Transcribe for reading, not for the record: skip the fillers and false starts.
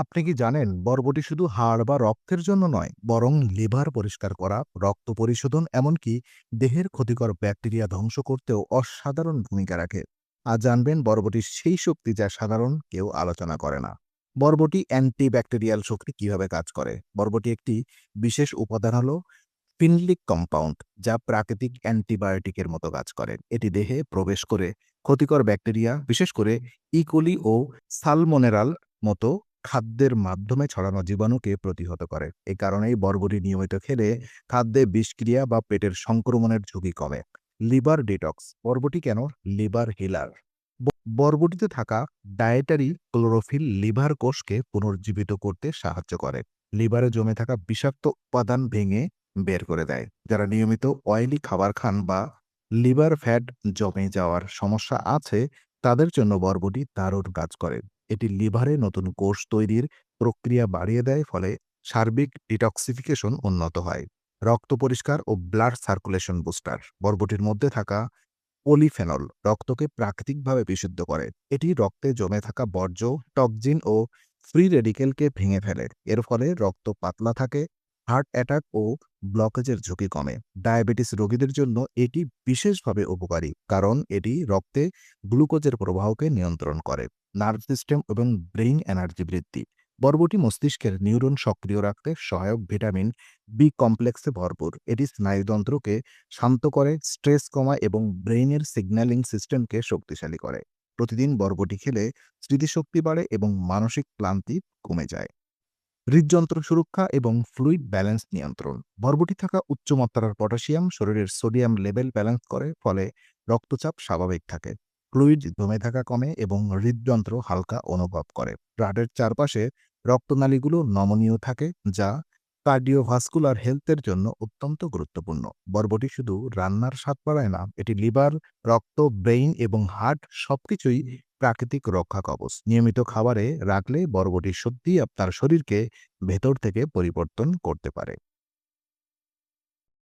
আপনি কি জানেন বরবটি শুধু হাড় বা রক্তের জন্য নয়, বরং লিভার পরিষ্কার করা, রক্ত পরিশোধন, এমনকি দেহের ক্ষতিকর ব্যাকটেরিয়া ধ্বংস করতেও অসাধারণ ভূমিকা রাখে। আজ জানবেন বরবটির সেই শক্তি যা সাধারণ কেউ আলোচনা করে না। বরবটি অ্যান্টিব্যাকটেরিয়াল শক্তি কিভাবে কাজ করে? বরবটি একটি বিশেষ উপাদান হলো ফিনলিক কম্পাউন্ড, যা প্রাকৃতিক অ্যান্টিবায়োটিকের মতো কাজ করে। এটি দেহে প্রবেশ করে ক্ষতিকর ব্যাকটেরিয়া, বিশেষ করে ইকোলি ও সালমোনেরাল মতো খাদ্যের মাধ্যমে ছড়ানো জীবাণুকে প্রতিহত করে। এই কারণেই বরবটি নিয়মিত খেলে খাদ্যে বিষক্রিয়া বা পেটের সংক্রমণের ঝুঁকি কমে। Liver detox. বরবটি কেন লিভার হিলার? বরবটিতে থাকা ডায়েটারি ক্লোরোফিল লিভার কোষকে পুনর্জীবিত করতে সাহায্য করে। লিভারে জমে থাকা বিষাক্ত উপাদান ভেঙে বের করে দেয়। যারা নিয়মিত অয়েলি খাবার খান বা লিভার ফ্যাট জমে যাওয়ার সমস্যা আছে, তাদের জন্য বরবটি দারুণ কাজ করে। এটি লিভারে নতুন কোষ তৈরির প্রক্রিয়া বাড়িয়ে দেয়, ফলে সার্বিক ডিটক্সিফিকেশন উন্নত হয়। রক্ত পরিষ্কার ও ব্লাড সার্কুলেশন বুস্টার। বরবটির মধ্যে থাকা পলিফেনল রক্তকে প্রাকৃতিকভাবে বিশুদ্ধ করে। এটি রক্তে জমে থাকা বর্জ্য, টক্সিন ও ফ্রি রেডিকেলকে ভেঙে ফেলে। এর ফলে রক্ত পাতলা থাকে, হার্ট অ্যাটাক ও ব্লকেজের ঝুঁকি কমে। ডায়াবেটিস রোগীদের জন্য এটি বিশেষভাবে উপকারী, কারণ এটি রক্তে গ্লুকোজের প্রবাহকে নিয়ন্ত্রণ করে। নার্ভ সিস্টেম এবং ব্রেইন এনার্জি বৃদ্ধি। বরবটি মস্তিষ্কের নিউরন সক্রিয় রাখতে সহায়ক, ভিটামিন বি কমপ্লেক্সে ভরপুর। এটি স্নায়ুতন্ত্রকে শান্ত করে, স্ট্রেস কমায় এবং ব্রেইনের সিগন্যালিং সিস্টেমকে শক্তিশালী করে। প্রতিদিন বরবটি খেলে স্মৃতিশক্তি বাড়ে এবং মানসিক ক্লান্তি কমে যায়। হৃদযন্ত্র সুরক্ষা এবং ফ্লুইড ব্যালেন্স নিয়ন্ত্রণ। বরবটি থাকা উচ্চমাত্রার পটাশিয়াম শরীরের সোডিয়াম লেভেল ব্যালেন্স করে, ফলে রক্তচাপ স্বাভাবিক থাকে। ফ্লুইড জমে থাকা কমে এবং হৃদযন্ত্র হালকা অনুভব করে। ব্লাডের চারপাশে রক্তনালীগুলো নমনীয় থাকে, যা কার্ডিওভাস্কুলার হেলথের জন্য অত্যন্ত গুরুত্বপূর্ণ। বরবটি শুধু রান্নার স্বাদ বাড়ায় না, এটি লিভার, রক্ত, ব্রেইন এবং হার্ট সবকিছুই প্রাকৃতিক রক্ষা কবচ। নিয়মিত খাবারে রাখলে বরবটি সত্যিই আপনার শরীরকে ভেতর থেকে পরিবর্তন করতে পারে।